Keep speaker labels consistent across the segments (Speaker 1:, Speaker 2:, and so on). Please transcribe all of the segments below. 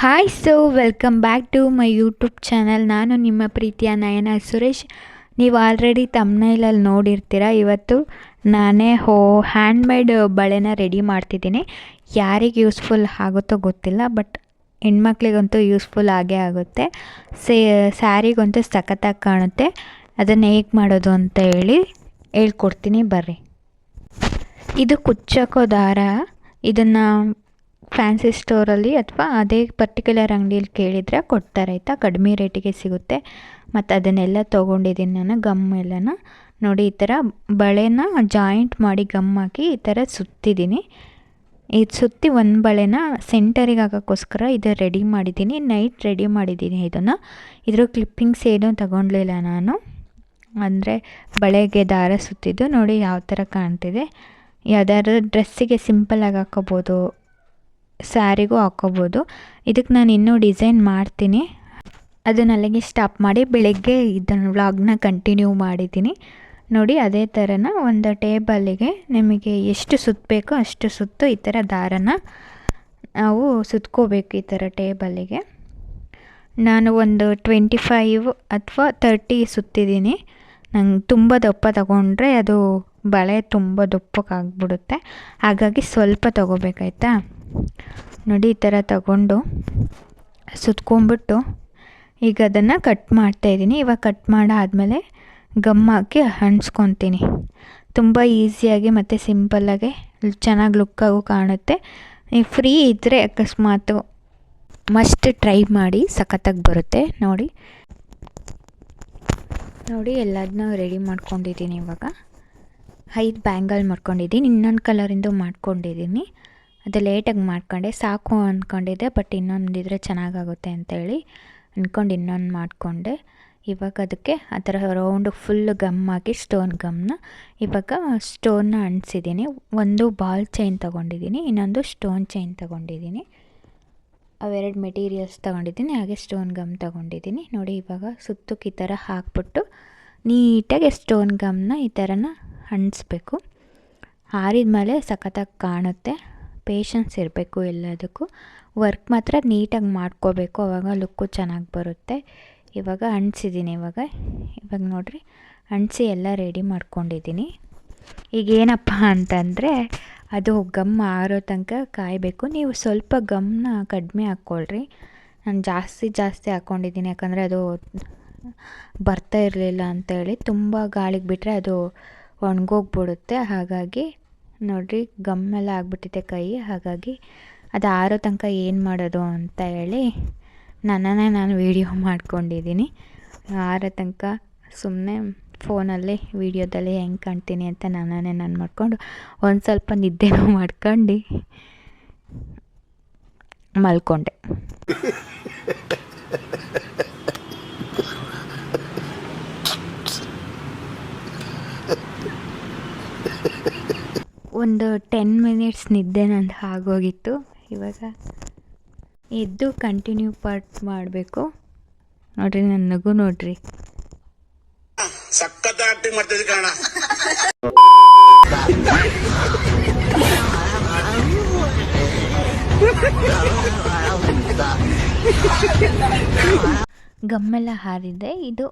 Speaker 1: Hi welcome back to my YouTube channel. ನಾನು ನಿಮ್ಮ ಪ್ರೀತಿಯ ನಯನ ಸುರೇಶ್. ನೀವು ಆಲ್ರೆಡಿ ತಮ್ನೈಲಲ್ಲಿ ನೋಡಿರ್ತೀರ. ಇವತ್ತು ನಾನೇ ಹ್ಯಾಂಡ್ಮೇಡ್ ಬಳೆನ ರೆಡಿ ಮಾಡ್ತಿದ್ದೀನಿ. ಯಾರಿಗೆ ಯೂಸ್ಫುಲ್ ಆಗುತ್ತೋ ಗೊತ್ತಿಲ್ಲ, ಬಟ್ ಹೆಣ್ಮಕ್ಳಿಗಂತೂ ಯೂಸ್ಫುಲ್ ಆಗೇ ಆಗುತ್ತೆ. ಸ್ಯಾರಿಗಂತೂ ಸಖತ್ತಾಗಿ ಕಾಣುತ್ತೆ. ಅದನ್ನು ಹೇಗೆ ಮಾಡೋದು ಅಂತ ಹೇಳ್ಕೊಡ್ತೀನಿ ಬರ್ರಿ. ಇದು ಕುಚ್ಚಕ್ಕೋ ದಾರ. ಇದನ್ನು ಫ್ಯಾನ್ಸಿ ಸ್ಟೋರಲ್ಲಿ ಅಥವಾ ಅದೇ ಪರ್ಟಿಕ್ಯುಲರ್ ಅಂಗಡಿಯಲ್ಲಿ ಕೇಳಿದರೆ ಕೊಡ್ತಾರೆ ಆಯಿತಾ. ಕಡಿಮೆ ರೇಟಿಗೆ ಸಿಗುತ್ತೆ. ಮತ್ತು ಅದನ್ನೆಲ್ಲ ತೊಗೊಂಡಿದ್ದೀನಿ ನಾನು. ಗಮ್ ಎಲ್ಲನ ನೋಡಿ, ಈ ಥರ ಬಳೆನ ಜಾಯಿಂಟ್ ಮಾಡಿ ಗಮ್ ಹಾಕಿ ಈ ಥರ ಸುತ್ತಿದ್ದೀನಿ. ಇದು ಸುತ್ತಿ ಒಂದು ಬಳೆನ ಸೆಂಟರಿಗೆ ಹಾಕೋಕ್ಕೋಸ್ಕರ ಇದು ರೆಡಿ ಮಾಡಿದ್ದೀನಿ. ನೈಟ್ ರೆಡಿ ಮಾಡಿದ್ದೀನಿ ಇದನ್ನು. ಇದ್ರ ಕ್ಲಿಪ್ಪಿಂಗ್ಸ್ ಏನೂ ತಗೊಳ್ಲಿಲ್ಲ ನಾನು, ಅಂದರೆ ಬಳೆಗೆ ದಾರ ಸುತ್ತಿದ್ದು ನೋಡಿ ಯಾವ ಥರ ಕಾಣ್ತಿದೆ. ಯಾವ್ದಾದ್ರು ಡ್ರೆಸ್ಸಿಗೆ ಸಿಂಪಲ್ಲಾಗಿ ಹಾಕೋಬೋದು, ಸ್ಯಾರಿಗೂ ಹಾಕ್ಕೋಬೋದು. ಇದಕ್ಕೆ ನಾನು ಇನ್ನೂ ಡಿಸೈನ್ ಮಾಡ್ತೀನಿ. ಅದನ್ನು ಅಲ್ಲಿಗೆ ಸ್ಟಾಪ್ ಮಾಡಿ ಬೆಳಗ್ಗೆ ಇದನ್ನು ವ್ಲಾಗ್ನ ಕಂಟಿನ್ಯೂ ಮಾಡಿದ್ದೀನಿ. ನೋಡಿ, ಅದೇ ಥರನ ಒಂದು ಟೇಬಲ್ಲಿಗೆ ನಿಮಗೆ ಎಷ್ಟು ಸುತ್ತಬೇಕೋ ಅಷ್ಟು ಸುತ್ತು ಈ ಥರ ದಾರನ ನಾವು ಸುತ್ಕೋಬೇಕು. ಈ ಥರ ಟೇಬಲ್ಲಿಗೆ ನಾನು ಒಂದು 25 ಅಥವಾ 30 ಸುತ್ತಿದ್ದೀನಿ. ನಂಗೆ ತುಂಬ ದಪ್ಪ ತಗೊಂಡ್ರೆ ಅದು ಬಳೆ ತುಂಬ ದಪ್ಪಕ್ಕಾಗ್ಬಿಡುತ್ತೆ. ಹಾಗಾಗಿ ಸ್ವಲ್ಪ ತೊಗೋಬೇಕಾಯ್ತಾ. ನೋಡಿ, ಈ ಥರ ತಗೊಂಡು ಸುತ್ಕೊಂಡ್ಬಿಟ್ಟು ಈಗ ಅದನ್ನು ಕಟ್ ಮಾಡ್ತಾಯಿದ್ದೀನಿ. ಇವಾಗ ಕಟ್ ಮಾಡಾದಮೇಲೆ ಗಮ್ ಹಾಕಿ ಅಂಟ್ಸ್ಕೊತೀನಿ. ತುಂಬ ಈಸಿಯಾಗಿ ಮತ್ತು ಸಿಂಪಲ್ಲಾಗಿ ಚೆನ್ನಾಗಿ ಲುಕ್ಕಾಗೂ ಕಾಣುತ್ತೆ. ನೀವು ಫ್ರೀ ಇದ್ದರೆ ಅಕಸ್ಮಾತು ಮಸ್ಟ್ ಟ್ರೈ ಮಾಡಿ, ಸಖತ್ತಾಗಿ ಬರುತ್ತೆ. ನೋಡಿ ಎಲ್ಲದನ್ನೂ ರೆಡಿ ಮಾಡ್ಕೊಂಡಿದ್ದೀನಿ. ಇವಾಗ 5 ಬ್ಯಾಂಗಲ್ ಮಾಡ್ಕೊಂಡಿದ್ದೀನಿ. ಇನ್ನೊಂದು ಕಲರಿಂದು ಮಾಡ್ಕೊಂಡಿದ್ದೀನಿ. ಅದು ಲೇಟಾಗಿ ಮಾಡ್ಕೊಂಡೆ, ಸಾಕು ಅಂದ್ಕೊಂಡಿದ್ದೆ. ಬಟ್ ಇನ್ನೊಂದಿದ್ರೆ ಚೆನ್ನಾಗಾಗುತ್ತೆ ಅಂತೇಳಿ ಅಂದ್ಕೊಂಡು ಇನ್ನೊಂದು ಮಾಡಿಕೊಂಡೆ. ಇವಾಗ ಅದಕ್ಕೆ ಆ ಥರ ರೌಂಡು ಫುಲ್ ಗಮ್ ಹಾಕಿ ಸ್ಟೋನ್ ಗಮ್ನ ಇವಾಗ ಸ್ಟೋನ್ನ ಅಂಟಿಸಿದ್ದೀನಿ. ಒಂದು ಬಾಲ್ ಚೈನ್ ತೊಗೊಂಡಿದ್ದೀನಿ, ಇನ್ನೊಂದು ಸ್ಟೋನ್ ಚೈನ್ ತೊಗೊಂಡಿದ್ದೀನಿ. ಅವೆರಡು ಮೆಟೀರಿಯಲ್ಸ್ ತೊಗೊಂಡಿದ್ದೀನಿ, ಹಾಗೆ ಸ್ಟೋನ್ ಗಮ್ ತೊಗೊಂಡಿದ್ದೀನಿ. ನೋಡಿ, ಇವಾಗ ಸುತ್ತಕ್ಕೆ ಈ ಥರ ಹಾಕ್ಬಿಟ್ಟು ನೀಟಾಗಿ ಸ್ಟೋನ್ ಗಮ್ನ ಈ ಥರನ ಅಂಟಿಸ್ಬೇಕು. ಆರಿದ ಮೇಲೆ ಸಖತ್ತಾಗಿ ಕಾಣುತ್ತೆ. ಪೇಷನ್ಸ್ ಇರಬೇಕು ಎಲ್ಲದಕ್ಕೂ. ವರ್ಕ್ ಮಾತ್ರ ನೀಟಾಗಿ ಮಾಡ್ಕೋಬೇಕು, ಆವಾಗ ಲುಕ್ಕು ಚೆನ್ನಾಗಿ ಬರುತ್ತೆ. ಇವಾಗ ಅಂಟಿಸಿದ್ದೀನಿ. ಇವಾಗ ನೋಡಿರಿ, ಅಂಟಿಸಿ ಎಲ್ಲ ರೆಡಿ ಮಾಡ್ಕೊಂಡಿದ್ದೀನಿ. ಈಗೇನಪ್ಪ ಅಂತಂದರೆ ಅದು ಗಮ್ ಆರೋ ತನಕ ಕಾಯಬೇಕು. ನೀವು ಸ್ವಲ್ಪ ಗಮ್ನ ಕಡಿಮೆ ಹಾಕ್ಕೊಳ್ರಿ. ನಾನು ಜಾಸ್ತಿ ಹಾಕ್ಕೊಂಡಿದ್ದೀನಿ, ಯಾಕಂದರೆ ಅದು ಬರ್ತಾ ಇರಲಿಲ್ಲ ಅಂತೇಳಿ. ತುಂಬ ಗಾಳಿಗೆ ಬಿಟ್ಟರೆ ಅದು ಒಣಗೋಗ್ಬಿಡುತ್ತೆ. ಹಾಗಾಗಿ ನೋಡಿರಿ, ಗಮ್ಮೆಲ್ಲ ಆಗಿಬಿಟ್ಟಿದೆ ಕೈ. ಹಾಗಾಗಿ ಅದು ಆರೋ ತನಕ ಏನು ಮಾಡೋದು ಅಂತ ಹೇಳಿ ನಾನು ವೀಡಿಯೋ ಮಾಡ್ಕೊಂಡಿದ್ದೀನಿ. ಆರೋ ತನಕ ಸುಮ್ಮನೆ ಫೋನಲ್ಲಿ ವೀಡಿಯೋದಲ್ಲಿ ಹೆಂಗೆ ಕಾಣ್ತೀನಿ ಅಂತ ನಾನು ಮಾಡ್ಕೊಂಡು ಒಂದು ಸ್ವಲ್ಪ ನಿದ್ದೆನೂ ಮಾಡ್ಕೊಂಡು ಮಲ್ಕೊಂಡೆ. ಒಂದು 10 ಮಿನಿಟ್ಸ್ ನಿದ್ದೆ ನಂದು ಆಗೋಗಿತ್ತು. ಇವಾಗ ಎದ್ದು ಕಂಟಿನ್ಯೂ ಪಾರ್ಟ್ ಮಾಡಬೇಕು. ನೋಡ್ರಿ, ನನ್ನ ನಗು ನೋಡ್ರಿ.
Speaker 2: ಸಖತ್ ಆಕ್ಟಿಂಗ್ ಮಾಡ್ತಿದ್ದೆ ಕಾರಣ.
Speaker 1: ಗಮ್ಮೆಲ್ಲ ಹಾರಿದೆ. ಇದು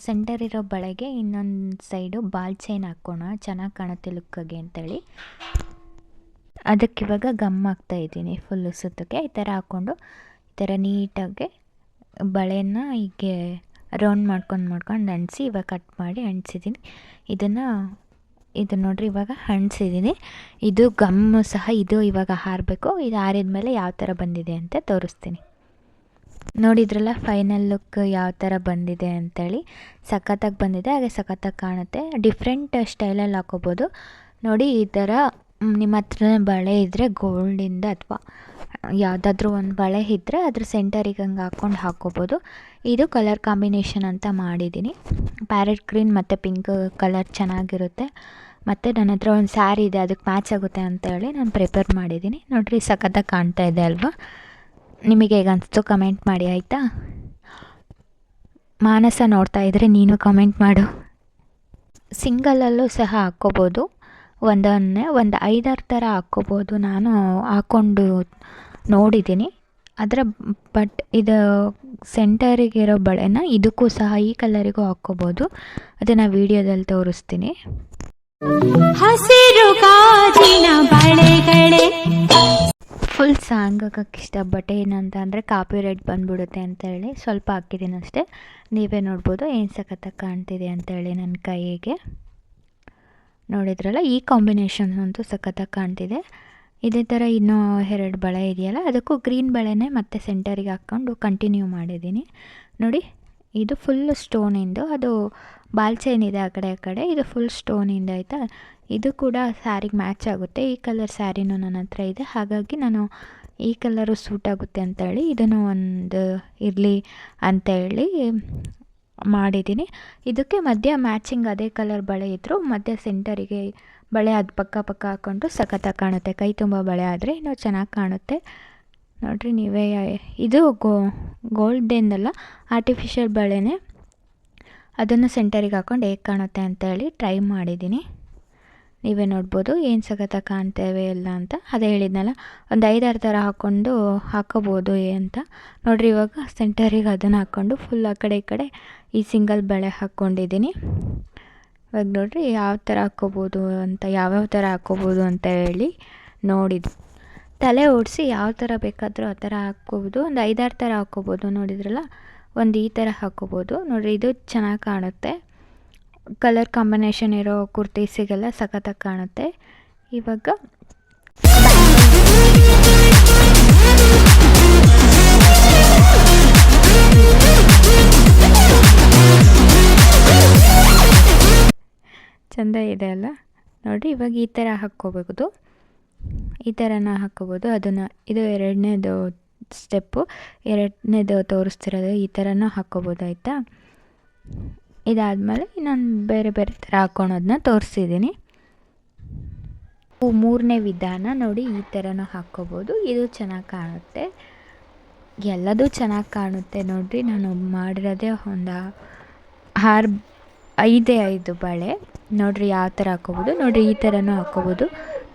Speaker 1: ಸೆಂಟರ್ ಇರೋ ಬಳೆಗೆ ಇನ್ನೊಂದು ಸೈಡು ಬಾಲ್ ಚೈನ್ ಹಾಕೋಣ, ಚೆನ್ನಾಗಿ ಕಾಣುತ್ತೆ ಲುಕ್ಕಾಗೆ ಅಂತೇಳಿ. ಅದಕ್ಕಿವಾಗ ಗಮ್ ಹಾಕ್ತಾಯಿದ್ದೀನಿ ಫುಲ್ಲು ಸುತ್ತಕ್ಕೆ. ಈ ಥರ ಹಾಕ್ಕೊಂಡು ಈ ಥರ ನೀಟಾಗಿ ಬಳೆನ ಹೀಗೆ ರೌಂಡ್ ಮಾಡ್ಕೊಂಡು ಅಂಟಿಸಿ ಇವಾಗ ಕಟ್ ಮಾಡಿ ಅಂಟಿಸಿದ್ದೀನಿ. ಇದು ನೋಡಿರಿ, ಇವಾಗ ಅಂಟಿಸಿದ್ದೀನಿ. ಇದು ಗಮ್ ಸಹ ಇದು ಇವಾಗ ಹಾರಬೇಕು. ಇದು ಹಾರಿದ ಮೇಲೆ ಯಾವ ಥರ ಬಂದಿದೆ ಅಂತ ತೋರಿಸ್ತೀನಿ. ನೋಡಿದ್ರಲ್ಲ ಫೈನಲ್ ಲುಕ್ ಯಾವ ಥರ ಬಂದಿದೆ ಅಂಥೇಳಿ. ಸಖತ್ತಾಗಿ ಬಂದಿದೆ, ಹಾಗೆ ಸಖತ್ತಾಗಿ ಕಾಣುತ್ತೆ. ಡಿಫ್ರೆಂಟ್ ಸ್ಟೈಲಲ್ಲಿ ಹಾಕೋಬೋದು. ನೋಡಿ, ಈ ಥರ ನಿಮ್ಮ ಹತ್ರ ಬಳೆ ಇದ್ದರೆ ಗೋಲ್ಡಿಂದ ಅಥವಾ ಯಾವುದಾದ್ರೂ ಒಂದು ಬಳೆ ಇದ್ದರೆ ಅದ್ರ ಸೆಂಟರಿಗೆ ಹಂಗೆ ಹಾಕ್ಕೋಬೋದು. ಇದು ಕಲರ್ ಕಾಂಬಿನೇಷನ್ ಅಂತ ಮಾಡಿದ್ದೀನಿ. ಪ್ಯಾರೆಟ್ ಗ್ರೀನ್ ಮತ್ತು ಪಿಂಕ್ ಕಲರ್ ಚೆನ್ನಾಗಿರುತ್ತೆ. ಮತ್ತು ನನ್ನ ಹತ್ರ ಒಂದು ಸ್ಯಾರಿ ಇದೆ, ಅದಕ್ಕೆ ಮ್ಯಾಚ್ ಆಗುತ್ತೆ ಅಂತೇಳಿ ನಾನು ಪ್ರಿಪೇರ್ ಮಾಡಿದ್ದೀನಿ. ನೋಡಿರಿ, ಸಖತ್ತಾಗಿ ಕಾಣ್ತಾ ಇದೆ ಅಲ್ವಾ? ನಿಮಗೆ ಹೇಗೆ ಅನಿಸ್ತು ಕಮೆಂಟ್ ಮಾಡಿ ಆಯಿತಾ. ಮಾನಸ ನೋಡ್ತಾ ಇದ್ದರೆ ನೀನು ಕಮೆಂಟ್ ಮಾಡು. ಸಿಂಗಲಲ್ಲೂ ಸಹ ಹಾಕ್ಕೋಬೋದು. ಒಂದು 5-6 ಥರ ಹಾಕ್ಕೋಬೋದು. ನಾನು ಹಾಕ್ಕೊಂಡು ನೋಡಿದ್ದೀನಿ. ಅದರ ಬಟ್ ಇದು ಸೆಂಟರಿಗಿರೋ ಬಳೆನ ಇದಕ್ಕೂ ಸಹ ಈ ಕಲರಿಗೂ ಹಾಕ್ಕೋಬೋದು. ಅದನ್ನು ವೀಡಿಯೋದಲ್ಲಿ ತೋರಿಸ್ತೀನಿ.
Speaker 2: ಹಸಿರು ಗಾಜಿನ ಬಳೆಗಳೇ.
Speaker 1: ಫುಲ್ ಸಾಂಗ್ ಹಾಕೋಕ್ಕೆ ಇಷ್ಟ, ಬಟ್ ಏನಂತ ಅಂದರೆ ಕಾಪಿ ರೈಟ್ ಬಂದ್ಬಿಡುತ್ತೆ ಅಂತೇಳಿ ಸ್ವಲ್ಪ ಹಾಕಿದ್ದೀನಿ ಅಷ್ಟೇ. ನೀವೇ ನೋಡ್ಬೋದು ಏನು ಸಖತ್ತಾಗಿ ಕಾಣ್ತಿದೆ ಅಂತೇಳಿ ನನ್ನ ಕೈಗೆ. ನೋಡಿದ್ರಲ್ಲ, ಈ ಕಾಂಬಿನೇಷನ್ ಅಂತೂ ಸಖತ್ತಾಗಿ ಕಾಣ್ತಿದೆ. ಇದೇ ಥರ ಇನ್ನೂ 2 ಬಳೆ ಇದೆಯಲ್ಲ, ಅದಕ್ಕೂ ಗ್ರೀನ್ ಬಳೆನೇ ಮತ್ತೆ ಸೆಂಟರಿಗೆ ಹಾಕ್ಕೊಂಡು ಕಂಟಿನ್ಯೂ ಮಾಡಿದ್ದೀನಿ. ನೋಡಿ, ಇದು ಫುಲ್ ಸ್ಟೋನಿಂದು, ಅದು ಬಾಲ್ ಚೈನ್ ಇದೆ ಆ ಕಡೆ ಇದು ಫುಲ್ ಸ್ಟೋನಿಂದ ಆಯಿತಾ. ಇದು ಕೂಡ ಸ್ಯಾರಿಗೆ ಮ್ಯಾಚ್ ಆಗುತ್ತೆ. ಈ ಕಲರ್ ಸ್ಯಾರಿನೂ ನನ್ನ ಹತ್ರ ಇದೆ, ಹಾಗಾಗಿ ನಾನು ಈ ಕಲರು ಸೂಟ್ ಆಗುತ್ತೆ ಅಂತೇಳಿ ಇದನ್ನು ಒಂದು ಇರಲಿ ಅಂತೇಳಿ ಮಾಡಿದ್ದೀನಿ. ಇದಕ್ಕೆ ಮಧ್ಯ ಮ್ಯಾಚಿಂಗ್ ಅದೇ ಕಲರ್ ಬಳೆ ಇದ್ದರೂ ಮಧ್ಯ ಸೆಂಟರಿಗೆ ಬಳೆ ಅದು ಪಕ್ಕ ಹಾಕ್ಕೊಂಡು ಸಖತ್ತಾಗಿ ಕಾಣುತ್ತೆ. ಕೈ ತುಂಬ ಬಳೆ ಆದರೆ ಇನ್ನೂ ಚೆನ್ನಾಗಿ ಕಾಣುತ್ತೆ. ನೋಡಿರಿ ನೀವೇ, ಇದು ಗೋಲ್ಡೆಂದಲ್ಲ, ಆರ್ಟಿಫಿಷಿಯಲ್ ಬಳೆನೇ. ಅದನ್ನು ಸೆಂಟರಿಗೆ ಹಾಕ್ಕೊಂಡು ಹೇಗೆ ಕಾಣುತ್ತೆ ಅಂತೇಳಿ ಟ್ರೈ ಮಾಡಿದ್ದೀನಿ. ನೀವೇ ನೋಡ್ಬೋದು ಏನು ಸಖತ್ತಾಗಿ ಕಾಣ್ತೇವೆ ಎಲ್ಲ ಅಂತ. ಅದೇ ಹೇಳಿದ್ನಲ್ಲ, ಒಂದು 5-6 ಥರ ಹಾಕ್ಕೋಬೋದು ಅಂತ. ನೋಡಿರಿ, ಇವಾಗ ಸೆಂಟರಿಗೆ ಅದನ್ನು ಹಾಕ್ಕೊಂಡು ಫುಲ್ ಆ ಕಡೆ ಈ ಕಡೆ ಈ ಸಿಂಗಲ್ ಬಳೆ ಹಾಕ್ಕೊಂಡಿದ್ದೀನಿ. ಇವಾಗ ನೋಡಿರಿ ಯಾವ ಥರ ಹಾಕ್ಕೋಬೋದು ಅಂತ, ಯಾವ್ಯಾವ ಥರ ಹಾಕ್ಕೋಬೋದು ಅಂತ ಹೇಳಿ ನೋಡಿದ್ವಿ. ತಲೆ ಓಡಿಸಿ ಯಾವ ಥರ ಬೇಕಾದರೂ ಆ ಥರ ಹಾಕ್ಕೋಬೋದು. ಒಂದು 5-6 ಥರ ಹಾಕ್ಕೋಬೋದು. ನೋಡಿದ್ರಲ್ಲ, ಒಂದು ಈ ಥರ ಹಾಕ್ಕೋಬೋದು. ನೋಡಿರಿ, ಇದು ಚೆನ್ನಾಗಿ ಕಾಣುತ್ತೆ. ಕಲರ್ ಕಾಂಬಿನೇಷನ್ ಇರೋ ಕುರ್ತೀಸಿಗೆಲ್ಲ ಸಖತ್ತಾಗಿ ಕಾಣುತ್ತೆ. ಇವಾಗ ಚೆಂದ ಇದೆ ಅಲ್ಲ. ನೋಡಿ, ಇವಾಗ ಈ ಥರ ಹಾಕ್ಕೋಬೇಕು. ಈ ಥರನ ಹಾಕ್ಕೋಬೋದು. ಅದನ್ನು ಇದು 2ನೇದು ಸ್ಟೆಪ್ಪು, 2ನೇದು ತೋರಿಸ್ತಿರೋದು. ಈ ಥರನೂ ಹಾಕ್ಕೋಬೋದು ಆಯಿತಾ. ಇದಾದಮೇಲೆ ಇನ್ನೊಂದು ಬೇರೆ ಥರ ಹಾಕ್ಕೊಳೋದನ್ನ ತೋರಿಸಿದ್ದೀನಿ. 3ನೇ ವಿಧಾನ ನೋಡಿ, ಈ ಥರನೂ ಹಾಕ್ಕೋಬೋದು. ಇದು ಚೆನ್ನಾಗಿ ಕಾಣುತ್ತೆ, ಎಲ್ಲದೂ ಚೆನ್ನಾಗಿ ಕಾಣುತ್ತೆ. ನೋಡಿರಿ, ನಾನು ಮಾಡಿರೋದೇ ಒಂದು 5 ಬಳೆ. ನೋಡಿರಿ ಯಾವ ಥರ ಹಾಕ್ಕೋಬೋದು. ನೋಡಿರಿ, ಈ ಥರನೂ ಹಾಕ್ಕೋಬೋದು.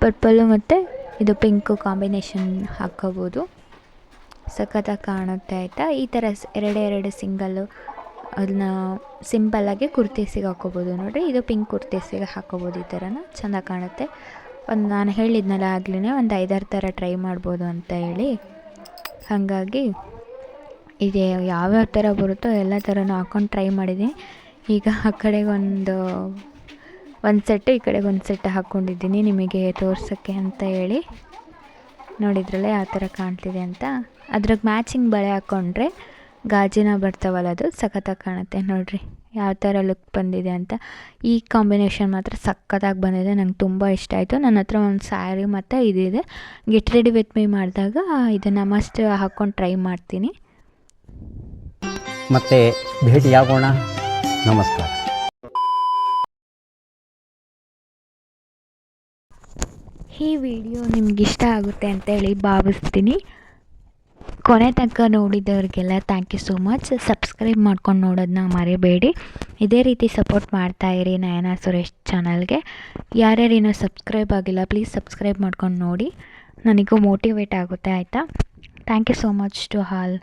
Speaker 1: ಪರ್ಪಲ್ಲು ಮತ್ತು ಇದು ಪಿಂಕು ಕಾಂಬಿನೇಷನ್ ಹಾಕ್ಕೋಬೋದು. ಸಖತ್ತಾಗಿ ಕಾಣುತ್ತೆ ಆಯಿತಾ. ಈ ಥರ 2 ಸಿಂಗಲ್ಲು ಅದನ್ನ ಸಿಂಪಲ್ಲಾಗಿ ಕುರ್ತೀಸಿಗೆ ಹಾಕ್ಕೋಬೋದು. ನೋಡಿರಿ, ಇದು ಪಿಂಕ್ ಕುರ್ತೀಸಿಗೆ ಹಾಕ್ಕೋಬೋದು. ಈ ಥರನ ಚೆಂದ ಕಾಣುತ್ತೆ. ನಾನು ಹೇಳಿದ್ನಲ್ಲ ಆಗ್ಲೇ, ಒಂದು 5-6 ಥರ ಟ್ರೈ ಮಾಡ್ಬೋದು ಅಂತ ಹೇಳಿ. ಹಾಗಾಗಿ ಇದು ಯಾವ್ಯಾವ ಥರ ಬರುತ್ತೋ ಎಲ್ಲ ಥರನೂ ಹಾಕ್ಕೊಂಡು ಟ್ರೈ ಮಾಡಿದ್ದೀನಿ. ಈಗ ಆ ಕಡೆಗೆ ಒಂದು ಸೆಟ್ಟು, ಈ ಕಡೆಗೆ ಒಂದು ಸೆಟ್ ಹಾಕ್ಕೊಂಡಿದ್ದೀನಿ ನಿಮಗೆ ತೋರ್ಸೋಕ್ಕೆ ಅಂತ ಹೇಳಿ. ನೋಡಿದ್ರಲ್ಲ ಯಾವ ಥರ ಕಾಣ್ತಿದೆ ಅಂತ. ಅದ್ರಾಗ ಮ್ಯಾಚಿಂಗ್ ಬಳೆ ಹಾಕ್ಕೊಂಡ್ರೆ ಗಾಜಿನ ಬರ್ತಾವಲ್ಲ, ಅದು ಸಖತ್ತಾಗಿ ಕಾಣುತ್ತೆ. ನೋಡಿರಿ ಯಾವ ಥರ ಲುಕ್ ಬಂದಿದೆ ಅಂತ. ಈ ಕಾಂಬಿನೇಷನ್ ಮಾತ್ರ ಸಖತ್ತಾಗಿ ಬಂದಿದೆ, ನಂಗೆ ತುಂಬ ಇಷ್ಟ ಆಯಿತು. ನನ್ನ ಹತ್ರ ಒಂದು ಸ್ಯಾರಿ ಮತ್ತು ಇದಿದೆ. ಗೆಟ್ ರೆಡಿ ವಿತ್ ಮೀ ಮಾಡಿದಾಗ ಇದನ್ನು ಮಸ್ಟ್ ಹಾಕ್ಕೊಂಡು ಟ್ರೈ ಮಾಡ್ತೀನಿ.
Speaker 3: ಮತ್ತೆ ಭೇಟಿಯಾಗೋಣ. ನಮಸ್ಕಾರ.
Speaker 1: ಈ ವಿಡಿಯೋ ನಿಮ್ಗೆ ಇಷ್ಟ ಆಗುತ್ತೆ ಅಂತೇಳಿ ಭಾವಿಸ್ತೀನಿ. ಕೊನೆ ತನಕ ನೋಡಿದವ್ರಿಗೆಲ್ಲ thank you so much. Subscribe ಮಾಡ್ಕೊಂಡು ನೋಡೋದನ್ನ ಮರಿಬೇಡಿ. ಇದೇ ರೀತಿ ಸಪೋರ್ಟ್ ಮಾಡ್ತಾಯಿರಿ ನಯನ ಸುರೇಶ್ ಚಾನಲ್ಗೆ. ಯಾರ್ಯಾರು ಇನ್ನೂ ಸಬ್ಸ್ಕ್ರೈಬ್ ಆಗಿಲ್ಲ, ಪ್ಲೀಸ್ ಸಬ್ಸ್ಕ್ರೈಬ್ ಮಾಡ್ಕೊಂಡು ನೋಡಿ, ನನಗೂ ಮೋಟಿವೇಟ್ ಆಗುತ್ತೆ ಆಯಿತಾ. Thank you so much to all.